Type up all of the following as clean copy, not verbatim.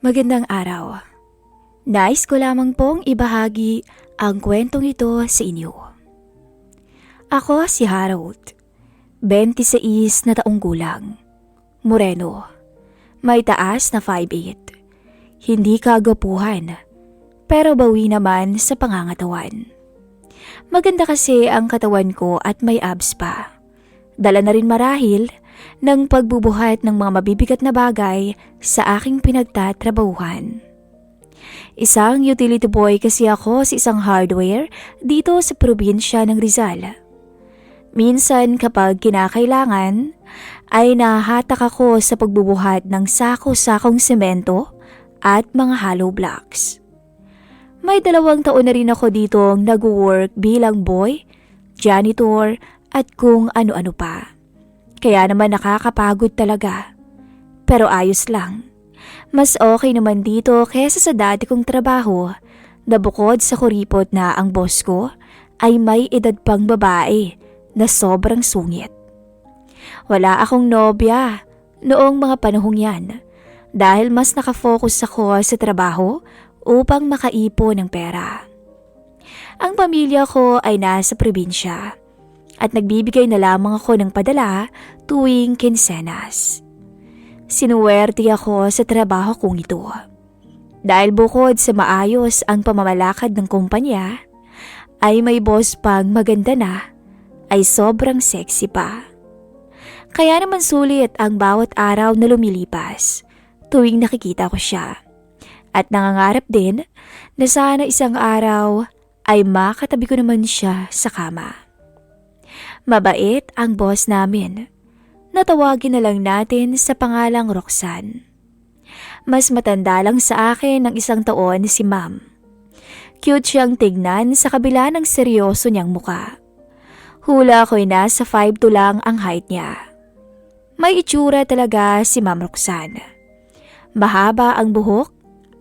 Magandang araw. Nais ko lamang pong ibahagi ang kwentong ito sa inyo. Ako si Harold, 26 na taong gulang, moreno, may taas na 5'8", hindi kagwapuhan, pero bawi naman sa pangangatawan. Maganda kasi ang katawan ko at may abs pa. Dala na rin marahil ng pagbubuhat ng mga mabibigat na bagay sa aking pinagtatrabahuhan. Isang utility boy kasi ako sa isang hardware dito sa probinsya ng Rizal. Minsan kapag kinakailangan ay nahahatak ako sa pagbubuhat ng sako-sakong semento at mga hollow blocks. May 2 taon na rin ako ditong nag-work bilang boy, janitor at kung ano-ano pa. Kaya naman nakakapagod talaga. Pero ayos lang. Mas okay naman dito kesa sa dati kong trabaho na bukod sa kuripot na ang boss ko ay may edad pang babae na sobrang sungit. Wala akong nobya noong mga panahong yan dahil mas nakafocus ako sa trabaho upang makaipon ng pera. Ang pamilya ko ay nasa probinsya at nagbibigay na lamang ako ng padala tuwing kinsenas. Sinuwerte ako sa trabaho kong ito. Dahil bukod sa maayos ang pamamalakad ng kumpanya, ay may boss pang maganda na, ay sobrang sexy pa. Kaya naman sulit ang bawat araw na lumilipas tuwing nakikita ko siya. At nangangarap din na sana isang araw ay makatabi ko naman siya sa kama. Mabait ang boss namin. Natawagin na lang natin sa pangalang Roxanne. Mas matanda lang sa akin ng 1 taon si ma'am. Cute siyang tignan sa kabila ng seryoso niyang muka. Hula ko'y nasa 5'2" lang ang height niya. May itsura talaga si Ma'am Roxanne. Mahaba ang buhok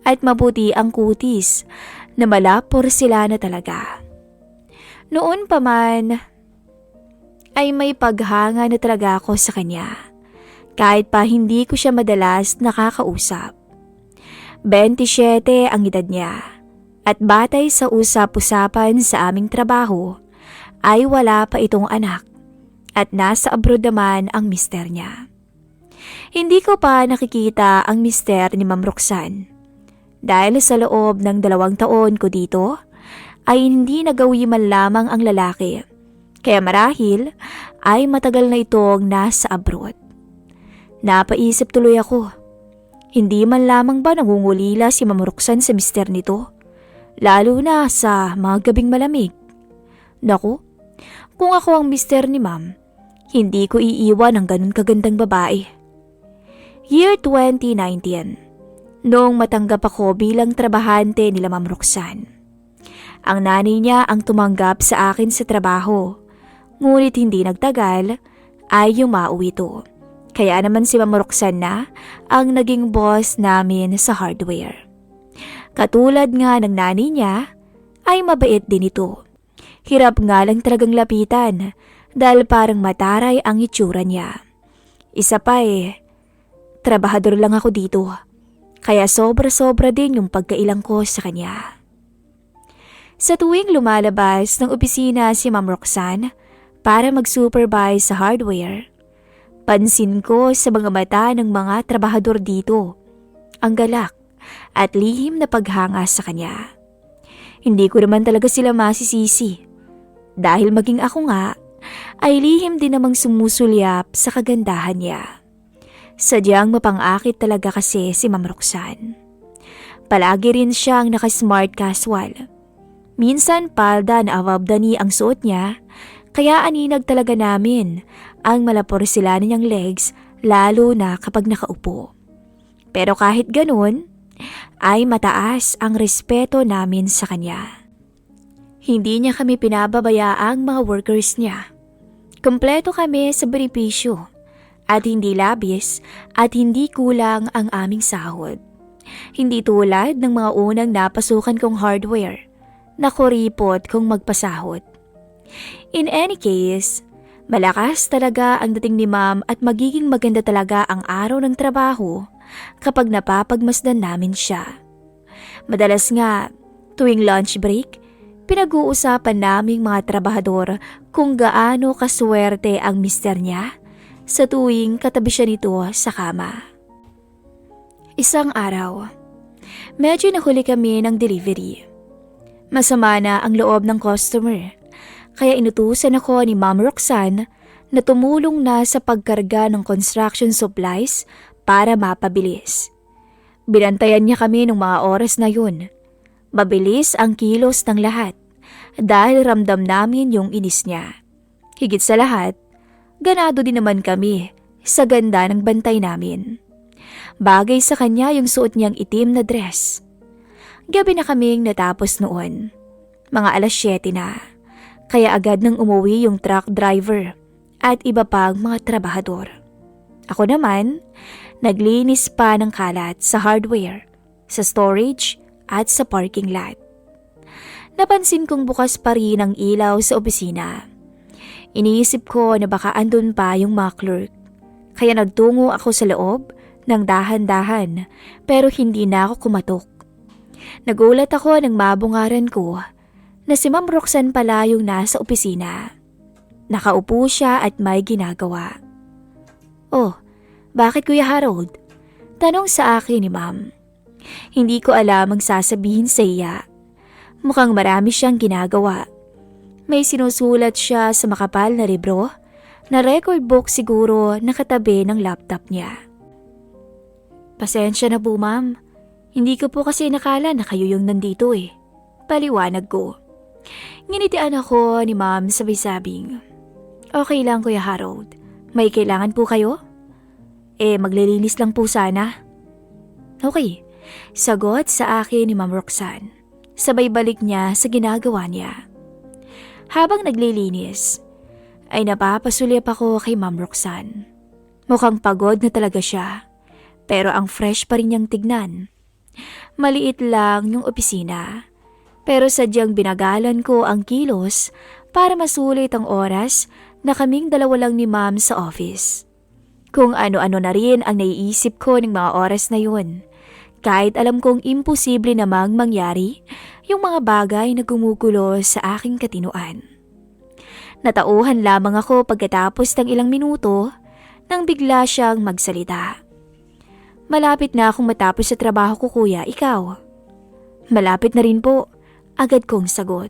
at maputi ang kutis na malapor sila na talaga. Noon pa man ay may paghanga na talaga ako sa kanya, kahit pa hindi ko siya madalas nakakausap. 27 ang edad niya, at batay sa usap-usapan sa aming trabaho, ay wala pa itong anak, at nasa abroad naman ang mister niya. Hindi ko pa nakikita ang mister ni Ma'am Roxanne, dahil sa loob ng 2 taon ko dito, ay hindi nagawi man lamang ang lalaki. Kaya marahil ay matagal na itong nasa abroad. Napaisip tuloy ako. Hindi man lamang ba nangungulila si Ma'am Roxanne sa mister nito? Lalo na sa mga gabing malamig. Naku, kung ako ang mister ni Ma'am, hindi ko iiwan ang ganun kagandang babae. Year 2019, noong matanggap ako bilang trabahante nila Ma'am Roxanne. Ang nanay niya ang tumanggap sa akin sa trabaho. Ngunit hindi nagtagal ay yumao ito. Kaya naman si Ma'am Roxanne na ang naging boss namin sa hardware. Katulad nga ng nanay niya ay mabait din ito. Hirap nga lang talagang lapitan dahil parang mataray ang itsura niya. Isa pa trabahador lang ako dito. Kaya sobra-sobra din yung pagkailang ko sa kanya. Sa tuwing lumalabas ng opisina si Ma'am Roxanne para mag-supervise sa hardware, pansin ko sa mga mata ng mga trabahador dito ang galak at lihim na paghanga sa kanya. Hindi ko naman talaga sila masisisi dahil maging ako nga ay lihim din namang sumusulyap sa kagandahan niya. Sadyang mapang-akit talaga kasi si Ma'am Roxanne. Palagi rin siyang naka-smart casual. Minsan palda na awabdani ang suot niya. Kaya aninag talaga namin ang malapor-sila niyang legs lalo na kapag nakaupo. Pero kahit ganun, ay mataas ang respeto namin sa kanya. Hindi niya kami pinababayaang mga workers niya. Kompleto kami sa benepisyo at hindi labis at hindi kulang ang aming sahod. Hindi tulad ng mga unang napasukan kong hardware na kuripot kung magpasahod. In any case, malakas talaga ang dating ni Ma'am at magiging maganda talaga ang araw ng trabaho kapag napapagmasdan namin siya. Madalas nga, tuwing lunch break, pinag-uusapan naming mga trabahador kung gaano kaswerte ang mister niya sa tuwing katabi siya nito sa kama. Isang araw, medyo nahuli kami ng delivery. Masama na ang loob ng customer, kaya inutusan ako ni Ma'am Roxanne na tumulong na sa pagkarga ng construction supplies para mapabilis. Binantayan niya kami ng mga oras na yun. Mabilis ang kilos ng lahat dahil ramdam namin yung inis niya. Higit sa lahat, ganado din naman kami sa ganda ng bantay namin. Bagay sa kanya yung suot niyang itim na dress. Gabi na kaming natapos noon. Mga 7:00 na. Kaya agad nang umuwi yung truck driver at iba pang mga trabahador. Ako naman, naglinis pa ng kalat sa hardware, sa storage at sa parking lot. Napansin kong bukas pa rin ang ilaw sa opisina. Iniisip ko na baka andun pa yung mga clerk. Kaya nagtungo ako sa loob ng dahan-dahan pero hindi na ako kumatok. Nagulat ako nang mabungaran ko na si Ma'am Roxanne pala yung nasa opisina. Nakaupo siya at may ginagawa. "Oh, bakit Kuya Harold?" Tanong sa akin ni Ma'am. Hindi ko alam ang sasabihin sa iya. Mukhang marami siyang ginagawa. May sinusulat siya sa makapal na libro na record book siguro nakatabi ng laptop niya. "Pasensya na po Ma'am. Hindi ko po kasi nakala na kayo yung nandito eh." Paliwanag ko. Nginitian ako ni Ma'am sabay-sabing, "Okay lang Kuya Harold. May kailangan po kayo?" Maglilinis lang po sana." "Okay." Sagot sa akin ni Ma'am Roxanne. Sabay balik niya sa ginagawa niya. Habang naglilinis, ay napapasulyap ako kay Ma'am Roxanne. Mukhang pagod na talaga siya, pero ang fresh pa rin niyang tignan. Maliit lang yung opisina, pero sadyang binagalan ko ang kilos para masulit ang oras na kaming dalawa lang ni Ma'am sa office. Kung ano-ano na rin ang naiisip ko ng mga oras na yun. Kahit alam kong imposible namang mangyari yung mga bagay na gumugulo sa aking katinuan. Natauhan lamang ako pagkatapos ng ilang minuto nang bigla siyang magsalita. "Malapit na akong matapos sa trabaho ko Kuya, ikaw?" "Malapit na rin po," agad kong sagot.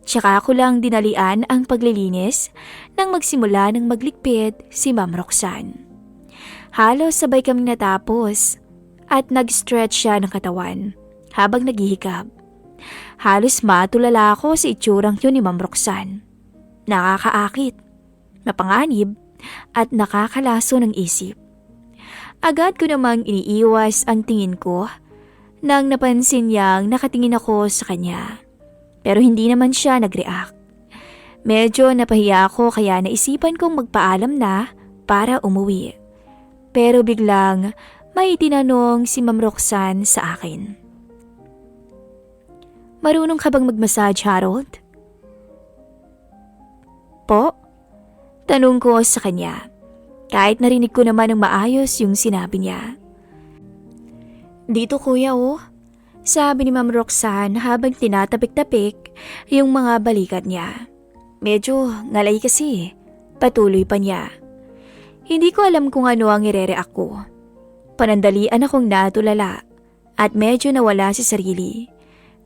Tsaka ako lang dinalian ang paglilinis nang magsimula ng maglikpit si Ma'am Roxanne. Halos sabay kaming natapos at nag-stretch siya ng katawan habang naghihikab. Halos matulala ako sa itsurang yun ni Ma'am Roxanne. Nakakaakit, napanganib at nakakalaso ng isip. Agad ko namang iniiwas ang tingin ko nang napansin niyang nakatingin ako sa kanya. Pero hindi naman siya nag-react. Medyo napahiya ako kaya naisipan kong magpaalam na para umuwi. Pero biglang may tinanong si Ma'am Roxanne sa akin. "Marunong ka bang mag-massage, Harold?" "Po?" Tanong ko sa kanya. Kahit narinig ko naman ng maayos yung sinabi niya. "Dito Kuya oh," sabi ni Ma'am Roxanne habang tinatapik-tapik yung mga balikat niya. Medyo ngalay kasi. Patuloy pa niya. Hindi ko alam kung ano ang irereact ko. Panandalian akong natulala at medyo nawala si sarili.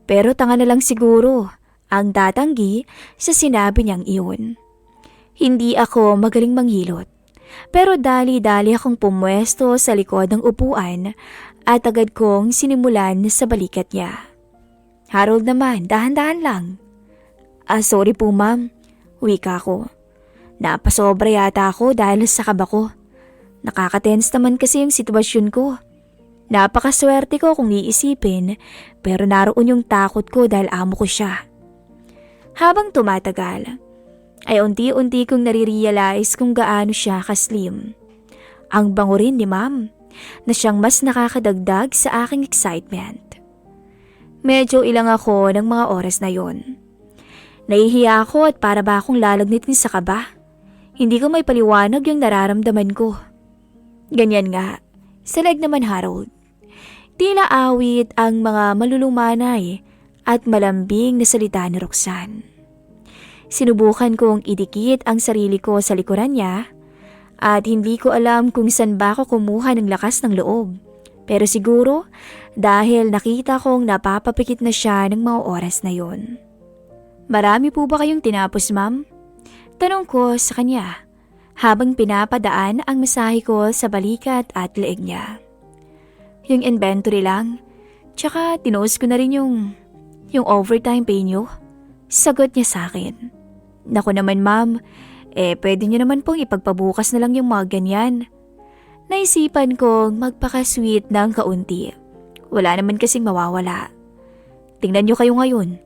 Pero tanga na lang siguro ang tatanggi sa sinabi niyang iyon. Hindi ako magaling manghilot. Pero dali-dali akong pumwesto sa likod ng upuan at agad kong sinimulan sa balikat niya. "Harold naman, dahan-dahan lang." Sorry po ma'am," wika ko. Napasobra yata ako dahil sa kaba ko. Nakaka-tense naman kasi yung sitwasyon ko. Napakaswerte ko kung iisipin, pero naroon yung takot ko dahil amo ko siya. Habang tumatagal, ay unti-unti kong nare-realize kung gaano siya ka-slim. Ang bango rin ni ma'am, na siyang mas nakakadagdag sa aking excitement. Medyo ilang ako ng mga oras na yon. Nahihiya ako at para ba akong lalagnitin sa kaba. Hindi ko may paliwanag yung nararamdaman ko. Ganyan nga, Sa leg naman, Harold, tila awit ang mga malulumanay at malambing na salita ni Roxanne. Sinubukan kong idikit ang sarili ko sa likuran niya at hindi ko alam kung saan ba ako kumuha ng lakas ng loob. Pero siguro dahil nakita kong napapapikit na siya ng mga oras na yon. Marami po ba kayong tinapos, ma'am? Tanong ko sa kanya habang pinapadaan ang masahe ko sa balikat at leeg niya. Yung inventory lang, tsaka tinuos ko na rin yung overtime pay niyo. Sagot niya sa akin. Naku naman, ma'am, pwede niyo naman pong ipagpabukas na lang yung mga ganyan. Naisipan kong magpaka-sweet ng kaunti. Wala naman kasing mawawala. Tingnan niyo kayo ngayon.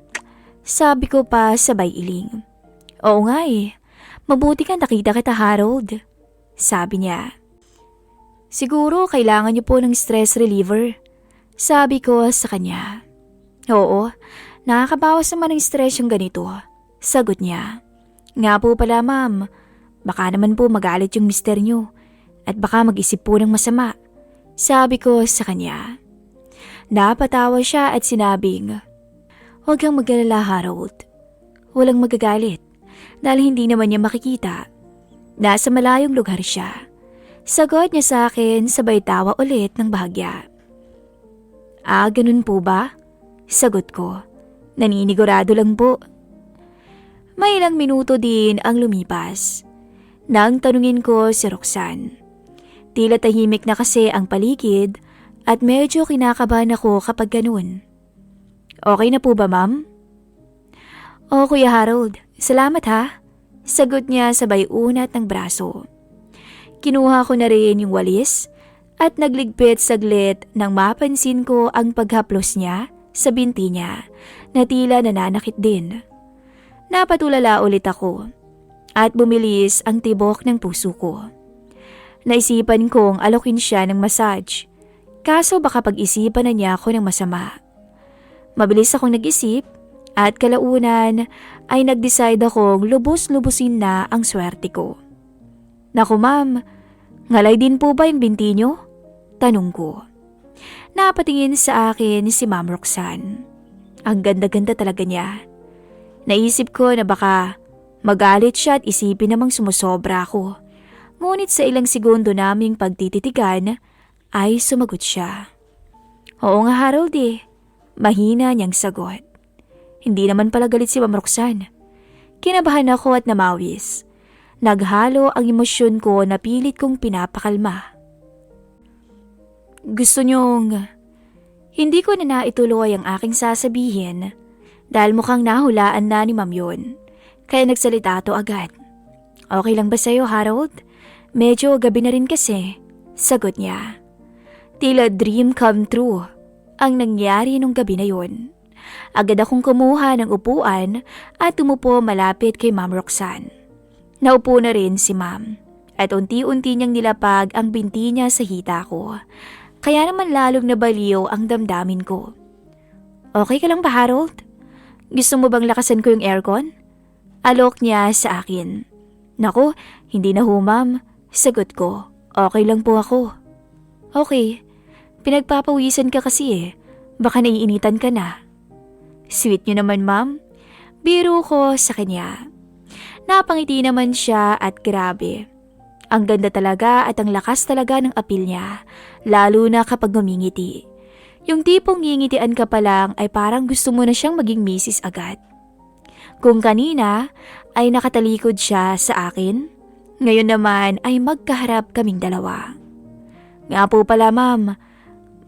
Sabi ko pa sabay iling. Oo nga mabuti ka nakita kita, Harold. Sabi niya. Siguro kailangan niyo po ng stress reliever. Sabi ko sa kanya. Oo, nakakabawas naman ng stress yung ganito. Sagot niya. Nga po pala, ma'am, baka naman po magalit yung mister niyo at baka mag-isip po ng masama. Sabi ko sa kanya. Napatawa siya at sinabing, huwag kang mag-alala, Harold. Walang magagalit dahil hindi naman niya makikita. Nasa malayong lugar siya. Sagot niya sa akin sabay tawa ulit ng bahagya. Ganun po ba? Sagot ko. Naninigurado lang po. May ilang minuto din ang lumipas. Nang tanungin ko si Roxanne. Tila tahimik na kasi ang paligid at medyo kinakabahan ako kapag ganun. Okay na po ba, ma'am? O, Kuya Harold, salamat ha. Sagot niya sabay unat ng braso. Kinuha ko na rin yung walis at nagligpit saglit nang mapansin ko ang paghaplos niya sa binti niya na tila nananakit din. Napatulala ulit ako at bumilis ang tibok ng puso ko. Naisipan kong alokin siya ng massage, kaso baka pag-isipan na niya ako ng masama. Mabilis akong nag-isip at kalaunan ay nag-decide akong lubos-lubusin na ang swerte ko. Naku ma'am, ngalay din po ba yung binti niyo? Tanong ko. Napatingin sa akin si Ma'am Roxanne. Ang ganda-ganda talaga niya. Naisip ko na baka magalit siya at isipin namang sumusobra ako. Ngunit sa ilang segundo naming pagtititigan ay sumagot siya. Oo nga, Harold Mahina niyang sagot. Hindi naman pala galit si Ma'am Roxanne. Kinabahan ako at namawis. Naghalo ang emosyon ko na pilit kong pinapakalma. Gusto niyong... Hindi ko na naituloy ang aking sasabihin dahil mukhang nahulaan na ni Ma'am yun. Kaya nagsalita to agad. Okay lang ba sa'yo, Harold? Medyo gabi na rin kasi. Sagot niya. Tila dream come true ang nangyari nung gabi na yun. Agad akong kumuha ng upuan at umupo malapit kay Ma'am Roxanne. Naupo na rin si Ma'am at unti-unti niyang nilapag ang binti niya sa hita ko. Kaya naman lalong nabaliw ang damdamin ko. Okay ka lang ba, Harold? Gusto mo bang lakasan ko yung aircon? Alok niya sa akin. Naku, hindi na ho, Ma'am. Sagot ko. Okay lang po ako. Okay. Pinagpapawisan ka kasi Baka naiinitan ka na. Sweet niyo naman, Ma'am. Biro ko sa kanya. Napangiti naman siya at grabe. Ang ganda talaga at ang lakas talaga ng apil niya, lalo na kapag ngumingiti. Yung tipong ngingitian ka pa lang ay parang gusto mo na siyang maging misis agad. Kung kanina ay nakatalikod siya sa akin, ngayon naman ay magkaharap kaming dalawa. Nga po pala, Ma'am,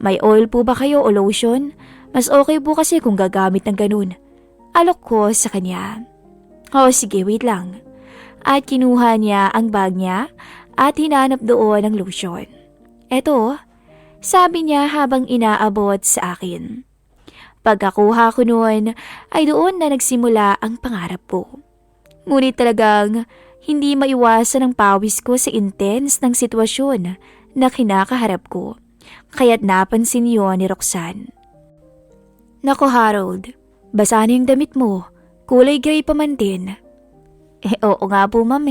may oil po ba kayo o lotion? Mas okay po kasi kung gagamit ng ganun. Alok ko sa kanya. O sige, wait lang. At kinuha niya ang bag niya at hinanap doon ang lotion. Eto, sabi niya habang inaabot sa akin. Pagkakuha ko noon ay doon na nagsimula ang pangarap ko. Ngunit talagang hindi maiwasan ang pawis ko sa intense ng sitwasyon na kinakaharap ko. Kaya't napansin yun ni Roxanne. Nako Harold, basa na yung damit mo. Kulay gray pa man din. Oo nga po, Ma'am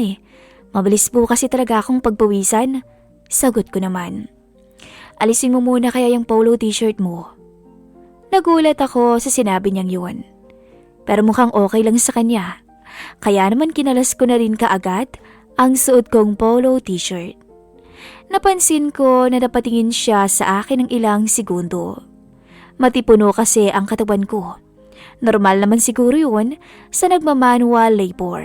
Mabilis po kasi talaga akong pagpawisan. Sagot ko naman. alisin mo muna kaya yung polo t-shirt mo. Nagulat ako sa sinabi niyang yun. Pero mukhang okay lang sa kanya. Kaya naman kinalas ko na rin kaagad ang suot kong polo t-shirt. Napansin ko na napatingin siya sa akin ng ilang segundo. Matipuno kasi ang katawan ko. Normal naman siguro yun sa nagmamanual labor.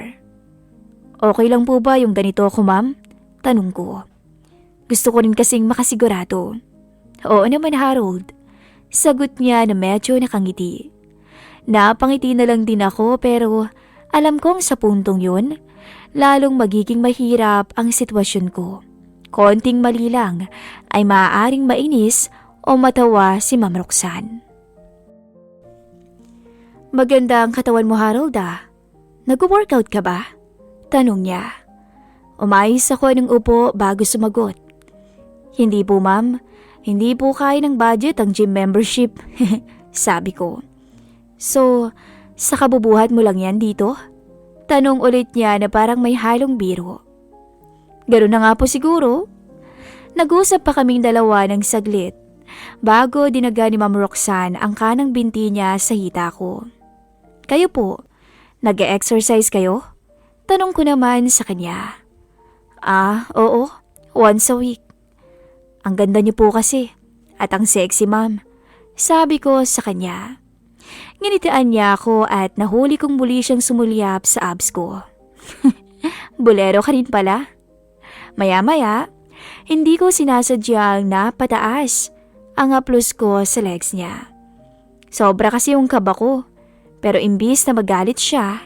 Okay lang po ba yung ganito ko, ma'am? Tanong ko. Gusto ko rin kasing makasigurado. Oo naman, Harold. Sagot niya na medyo nakangiti. Napangiti na lang din ako pero alam kong sa puntong yun, lalong magiging mahirap ang sitwasyon ko. Konting mali lang ay maaaring mainis o matawa si Ma'am Roxanne. Maganda ang katawan mo, Harold ah. Nag-workout ka ba? Tanong niya. Umayos ako ng upo bago sumagot. Hindi po, ma'am. Hindi po kaya ng budget ang gym membership. Sabi ko. So, sa kabubuhat mo lang yan dito? Tanong ulit niya na parang may halong biro. Ganun na nga po siguro. Nag-usap pa kaming dalawa ng saglit bago dinaga ni Ma'am Roxanne ang kanang binti niya sa hita ko. Kayo po, nag-exercise kayo? Tanong ko naman sa kanya. Oo, once a week. Ang ganda niyo po kasi at ang sexy, ma'am. Sabi ko sa kanya. Nginitaan niya ako at nahuli kong muli siyang sumulyap sa abs ko. Bolero ka rin pala. Maya-maya, hindi ko sinasadyang napataas ang haplos ko sa legs niya. Sobra kasi yung kaba ko, pero imbis na magalit siya,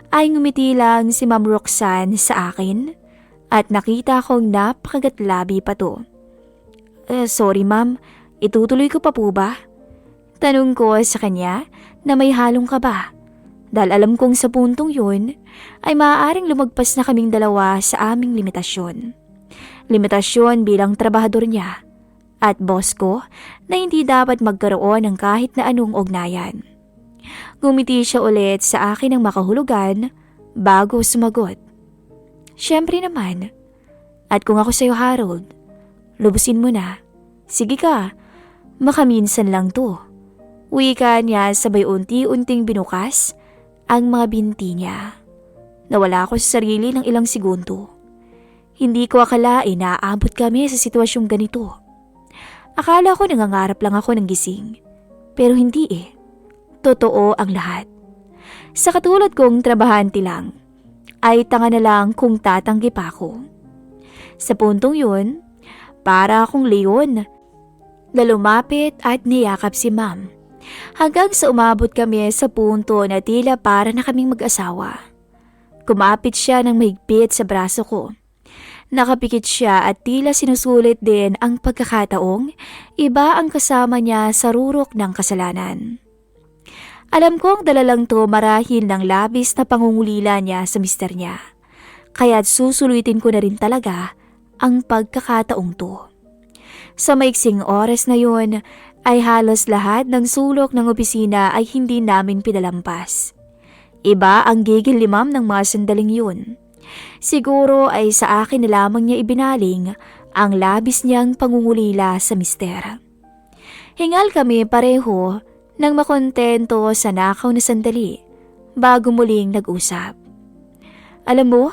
ay ngumiti lang si Ma'am Roxanne sa akin at nakita kong napakagatlabi pa to. Sorry ma'am, itutuloy ko pa po ba? Tanong ko sa kanya na may halong kaba dahil alam kong sa puntong yun ay maaaring lumagpas na kaming dalawa sa aming limitasyon. Limitasyon bilang trabahador niya at boss ko na hindi dapat magkaroon ng kahit na anong ugnayan. Ngumiti siya ulit sa akin ng makahulugan bago sumagot. Siyempre naman. At kung ako sa'yo, Harold, lubusin mo na. Sige ka, makaminsan lang to. Wika niya sabay unti-unting binukas ang mga binti niya. Nawala ako sa sarili ng ilang segundo. Hindi ko akalain na aabot kami sa sitwasyong ganito. Akala ko nangangarap lang ako ng gising. Pero hindi eh. Totoo ang lahat. Sa katulad kong trabahante lang, ay tanga na lang kung tatanggi pa ako. Sa puntong yun, para akong leon na lumapit at niyakap si ma'am. Hanggang sa umabot kami sa punto na tila para na kaming mag-asawa. Kumapit siya ng mahigpit sa braso ko. Nakapikit siya at tila sinusulit din ang pagkakataong iba ang kasama niya sa rurok ng kasalanan. Alam kong dala lang to marahil ng labis na pangungulila niya sa mister niya. Kaya't susulutin ko na rin talaga ang pagkakataong to. Sa maiksing oras na yun ay halos lahat ng sulok ng opisina ay hindi namin pinalampas. Iba ang gigil ni ma'am ng mga sandaling yun. Siguro ay sa akin na lamang niya ibinaling ang labis niyang pangungulila sa mister. Hingal kami pareho nang makontento sa nakaw na sandali bago muling nag-usap. Alam mo,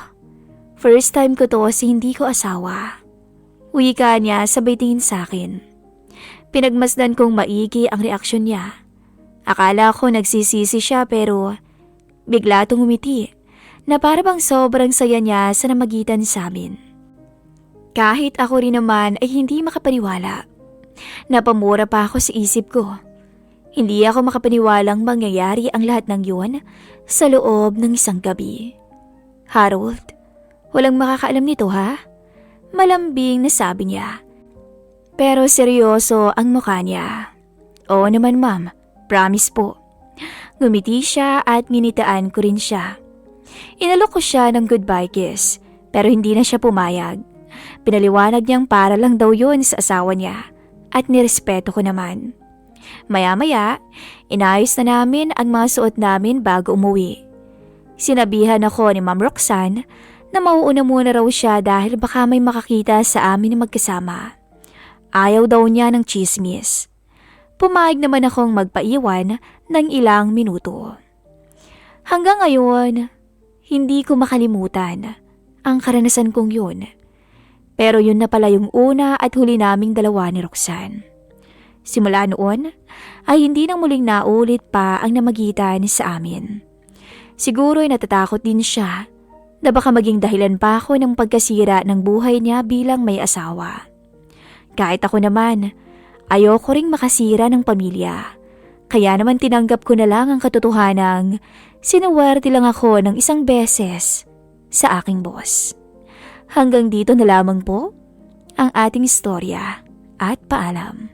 first time ko to si hindi ko asawa. Wika niya sabay tingin sa akin. Pinagmasdan kong maigi ang reaksyon niya. Akala ko nagsisisi siya pero bigla tong umiti na parang sobrang saya niya sa namagitan sa amin. Kahit ako rin naman ay hindi makapaniwala. Napamura pa ako sa isip ko. Hindi ako makapaniwalang mangyayari ang lahat ng yun sa loob ng isang gabi. Harold, walang makakaalam nito ha? Malambing na sabi niya. Pero seryoso ang mukha niya. Oo naman ma'am, promise po. Ngumiti siya at nginitaan ko rin siya. Inalok ko siya ng goodbye kiss pero hindi na siya pumayag. Pinaliwanag niyang para lang daw yun sa asawa niya at nirespeto ko naman. Maya-maya, inayos na namin ang mga suot namin bago umuwi. Sinabihan ako ni Ma'am Roxanne na mauuna muna raw siya dahil baka may makakita sa amin na magkasama. Ayaw daw niya ng chismis. Pumayag naman akong magpaiwan ng ilang minuto. Hanggang ngayon, hindi ko makalimutan ang karanasan kong yun. Pero yun na pala yung una at huli naming dalawa ni Roxanne. Simula noon, ay hindi nang muling naulit pa ang namagitan sa amin. Siguro'y natatakot din siya na baka maging dahilan pa ako ng pagkasira ng buhay niya bilang may asawa. Kahit ako naman, ayoko ring makasira ng pamilya. Kaya naman tinanggap ko na lang ang katotohanang sinuwerte lang ako ng isang beses sa aking boss. Hanggang dito na lamang po ang ating istorya at paalam.